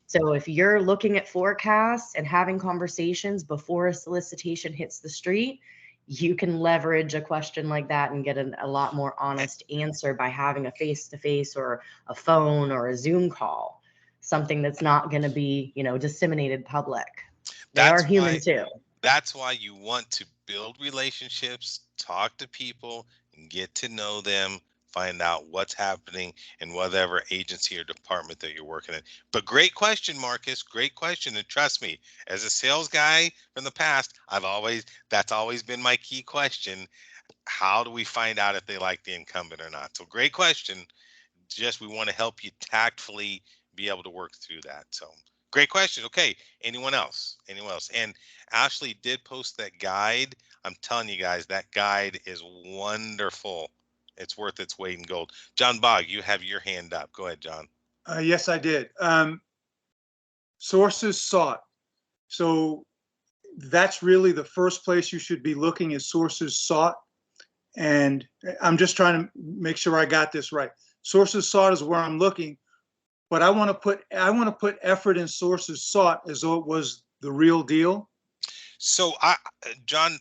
So if you're looking at forecasts and having conversations before a solicitation hits the street, you can leverage a question like that and get a lot more honest answer by having a face-to-face or a phone or a Zoom call, something that's not going to be, disseminated public. They are human too. That's why you want to build relationships, talk to people, and get to know them, find out what's happening in whatever agency or department that you're working in. But great question, Marcus. Great question. And trust me, as a sales guy from the past, that's always been my key question. How do we find out if they like the incumbent or not? So great question. Just we want to help you tactfully be able to work through that. So great question. Okay. Anyone else? And Ashley did post that guide. I'm telling you guys, that guide is wonderful. It's worth its weight in gold. John Bogg, you have your hand up. Go ahead, John. Yes, I did. Sources sought. So that's really the first place you should be looking, is sources sought. And I'm just trying to make sure I got this right. Sources sought is where I'm looking, but I want to put effort in sources sought as though it was the real deal. So John,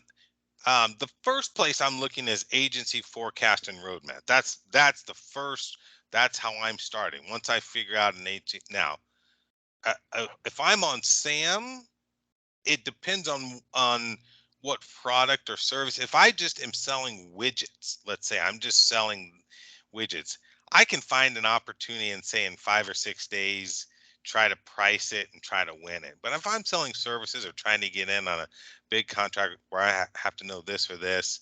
the first place I'm looking is agency forecast and roadmap. That's the first. That's how I'm starting. Once I figure out an agency. Now, if I'm on SAM, it depends on what product or service. If I just am selling widgets, let's say I'm just selling widgets, I can find an opportunity and say in 5 or 6 days, try to price it and try to win it. But if I'm selling services or trying to get in on a big contract where I have to know this or this,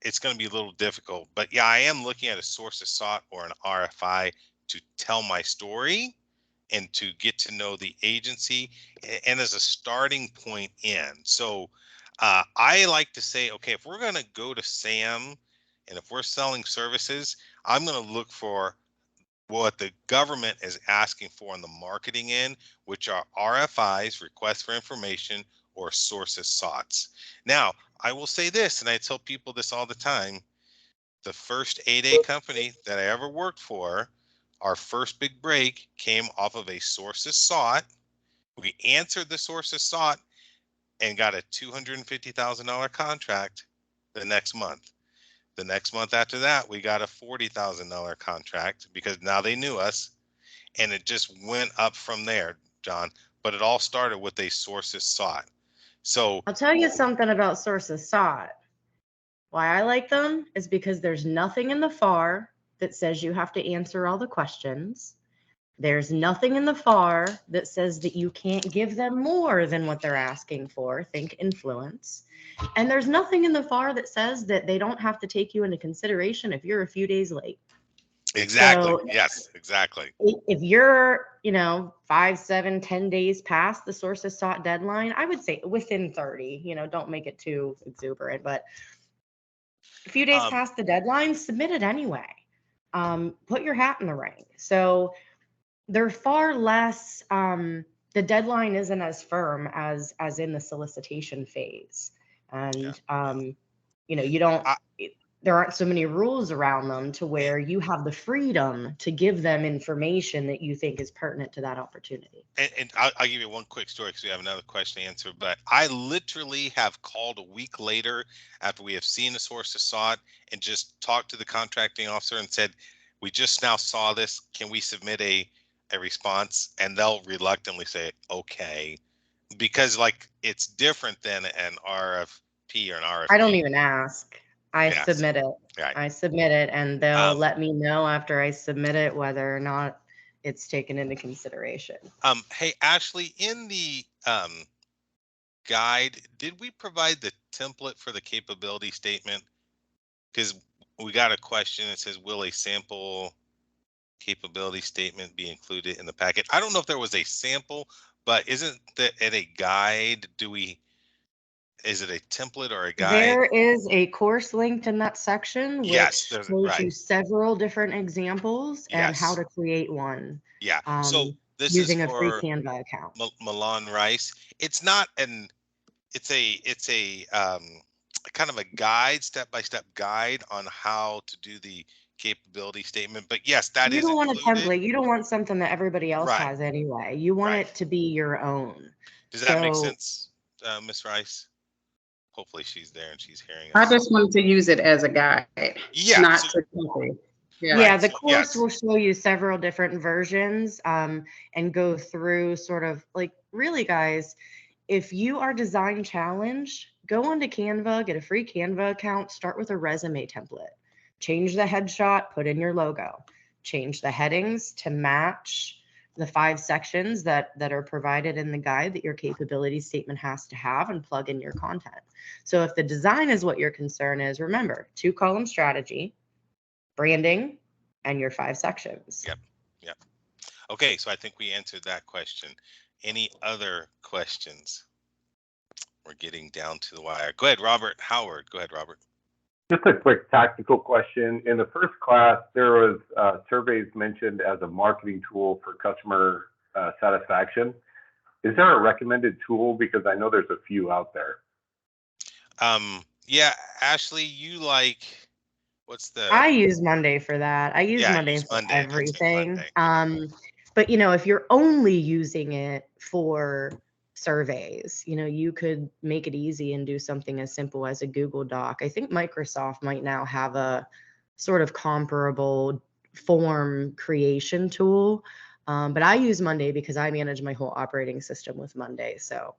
it's going to be a little difficult. But yeah, I am looking at a source of sought or an RFI to tell my story and to get to know the agency, and as a starting point in. So I like to say, okay, if we're going to go to SAM and if we're selling services, I'm going to look for what the government is asking for on the marketing end, which are RFIs, requests for information, or sources soughts. Now, I will say this, and I tell people this all the time, the first 8A company that I ever worked for, Our first big break came off of a sources sought. We answered the sources sought and got a $250,000 contract the next month. The next month after that, we got a $40,000 contract because now they knew us, and it just went up from there, John. But it all started with a sources sought. So I'll tell you something about sources sought. Why I like them is because there's nothing in the FAR that says you have to answer all the questions. There's nothing in the FAR that says that you can't give them more than what they're asking for. Think influence. And there's nothing in the FAR that says that they don't have to take you into consideration if you're a few days late. exactly. So Yes, exactly. if you're, 5, 7, 10 days past the sources sought deadline, I would say within 30, don't make it too exuberant, but a few days past the deadline, submit it anyway. Put your hat in the ring. So they're far less, the deadline isn't as firm as in the solicitation phase. And, you don't, there aren't so many rules around them to where you have the freedom to give them information that you think is pertinent to that opportunity. And I'll give you one quick story because we have another question to answer. But I literally have called a week later after we have seen the sources sought and just talked to the contracting officer and said, we just now saw this. Can we submit a response? And they'll reluctantly say, okay, because like it's different than an RFP or an RFQ. I don't even ask. I Yes. submit it. Right. I submit it, and they'll let me know after I submit it whether or not it's taken into consideration. Hey, Ashley, in the guide, did we provide the template for the capability statement? Because we got a question that says, will a sample capability statement be included in the packet? I don't know if there was a sample, but isn't that in a guide? Is it a template or a guide? There is a course linked in that section, which Yes, shows you several different examples and how Yes. to create one. Yeah. So this using is a free for Canva account. Milan Rice. It's not it's a kind of a guide, step-by-step guide on how to do the capability statement. But yes, that You is don't want a included. template. You don't want something that everybody else Right. has anyway. You want Right. it to be your own. Does that make sense, Ms. Rice? Hopefully she's there and she's hearing I us. just wanted to use it as a guide, Yeah. not So, to copy. Yeah. Yeah, Right, the so, course yes. will show you several different versions and go through sort of like, really, guys, if you are design challenged, go onto Canva, get a free Canva account, start with a resume template. Change the headshot, put in your logo. Change the headings to match the 5 sections that are provided in the guide that your capability statement has to have, and plug in your content. So if the design is what your concern is, remember, 2-column strategy, branding, and your 5 sections. Yep. Yep. Okay, so I think we answered that question. Any other questions? We're getting down to the wire. Go ahead, Robert Howard. Go ahead, Robert. Just a quick tactical question. In the first class, there was surveys mentioned as a marketing tool for customer satisfaction. Is there a recommended tool? Because I know there's a few out there. Yeah, Ashley, you like, what's the? I use Monday for that. I use Monday use for Monday. Don't say everything. Monday. But if you're only using it for surveys, you could make it easy and do something as simple as a Google Doc. I think Microsoft might now have a sort of comparable form creation tool. But I use Monday because I manage my whole operating system with Monday. So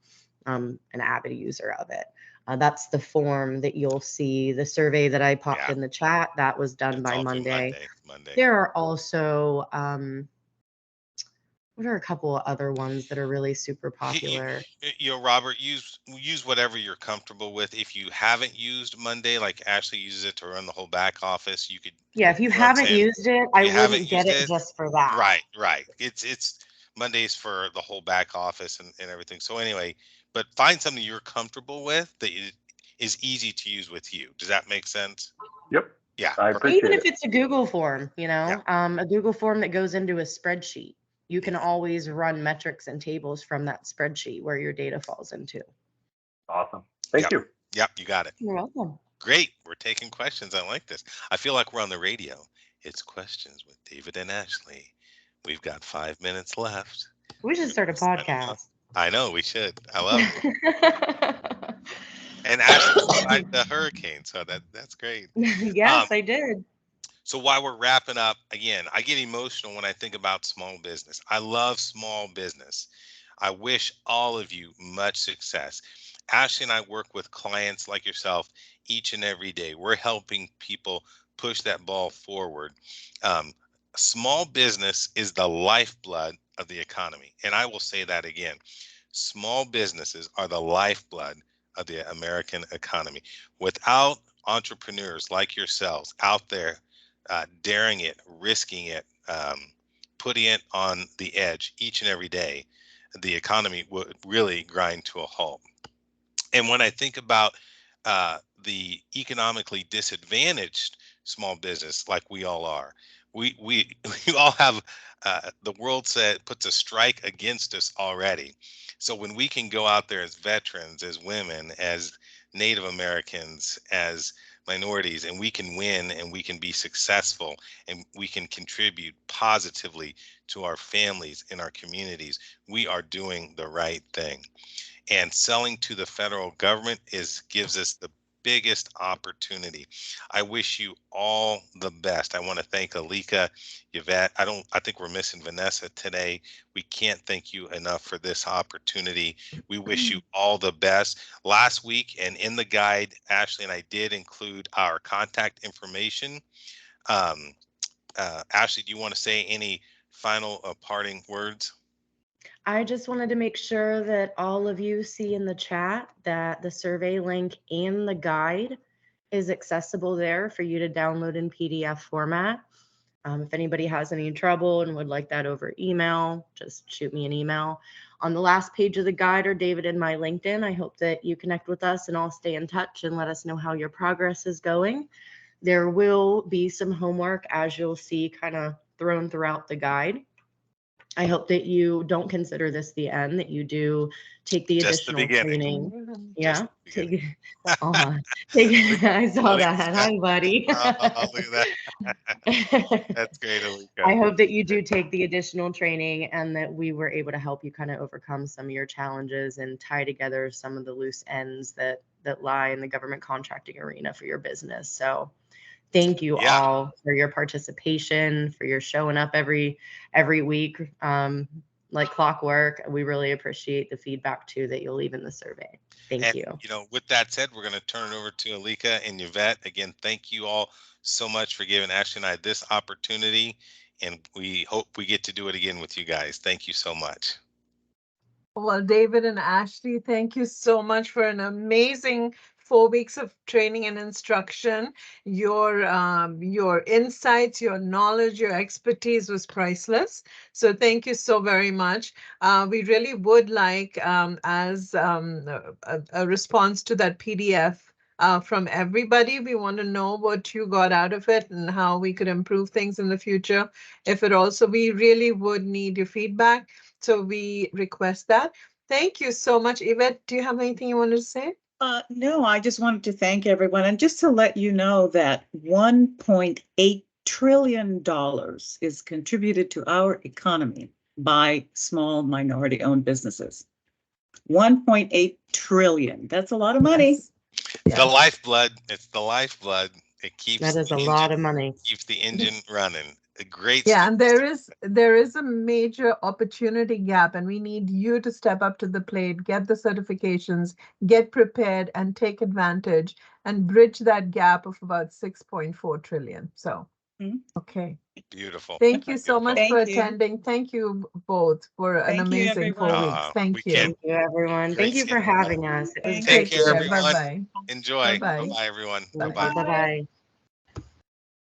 I'm an avid user of it. That's the form that you'll see. The survey that I popped in the chat, that was done by Monday. There are also, what are a couple of other ones that are really super popular? Robert, use whatever you're comfortable with. If you haven't used Monday, like Ashley uses it to run the whole back office, you could. Yeah, if you haven't used it, I wouldn't get it just for that. Right. It's Mondays for the whole back office and everything. So anyway, but find something you're comfortable with that is easy to use with you. Does that make sense? Yep. Yeah. I appreciate Even it. if it's a Google form, a Google form that goes into a spreadsheet, you can always run metrics and tables from that spreadsheet where your data falls into. Awesome. Thank you. Yep, you got it. You're welcome. Great. We're taking questions. I like this. I feel like we're on the radio. It's Questions with David and Ashley. We've got 5 minutes left. We should start a podcast. I know we should. I love it. And Ashley survived the hurricane, so that's great. Yes, I did. So while we're wrapping up, again, I get emotional when I think about small business. I love small business. I wish all of you much success. Ashley and I work with clients like yourself each and every day. We're helping people push that ball forward. Small business is the lifeblood of the economy. And I will say that again. Small businesses are the lifeblood of the American economy. Without entrepreneurs like yourselves out there daring it, risking it, putting it on the edge each and every day, the economy would really grind to a halt. And when I think about the economically disadvantaged small business like we all are, we all have the world puts a strike against us already. So when we can go out there as veterans, as women, as Native Americans, as minorities, and we can win and we can be successful and we can contribute positively to our families and our communities, we are doing the right thing. And selling to the federal government gives us the biggest opportunity. I wish you all the best. I want to thank Alika, Yvette. I think we're missing Vanessa today. We can't thank you enough for this opportunity. We wish you all the best. Last week and in the guide, Ashley and I did include our contact information. Ashley, do you want to say any final parting words? I just wanted to make sure that all of you see in the chat that the survey link and the guide is accessible there for you to download in PDF format. If anybody has any trouble and would like that over email, just shoot me an email. On the last page of the guide are David and my LinkedIn. I hope that you connect with us and all stay in touch and let us know how your progress is going. There will be some homework, as you'll see, kind of thrown throughout the guide. I hope that you don't consider this the end, that you do take the additional training. Yeah. I saw that. Hi, buddy. Look at that. That's great, Alika. I hope that you do take the additional training and that we were able to help you kind of overcome some of your challenges and tie together some of the loose ends that lie in the government contracting arena for your business. So thank you all for your participation, for your showing up every week, like clockwork. We really appreciate the feedback too that you'll leave in the survey. Thank you. With that said, we're going to turn it over to Alika and Yvette. Again, thank you all so much for giving Ashley and I this opportunity, and we hope we get to do it again with you guys. Thank you so much. Well, David and Ashley, thank you so much for an amazing 4 weeks of training and instruction. Your insights, your knowledge, your expertise was priceless. So thank you so very much. We really would like, as a response to that PDF from everybody, we want to know what you got out of it and how we could improve things in the future. We really would need your feedback. So we request that. Thank you so much. Yvette, do you have anything you wanted to say? No, I just wanted to thank everyone. And just to let you know that $1.8 trillion is contributed to our economy by small minority-owned businesses. 1.8 trillion. That's a lot of money. Yes. The lifeblood. It's the lifeblood. It keeps that is a lot of money. Keeps the engine running. A great. Yeah, and there is a major opportunity gap, and we need you to step up to the plate, get the certifications, get prepared, and take advantage and bridge that gap of about 6.4 trillion. So, okay. Beautiful. Thank you so much for attending. Thank you both for an amazing 4 weeks. Thank you. Thank you, everyone. Thank you for having us. It was Take care, everyone. Bye-bye. Enjoy. Bye-bye. Bye-bye, everyone. Bye-bye. Bye-bye. Bye-bye.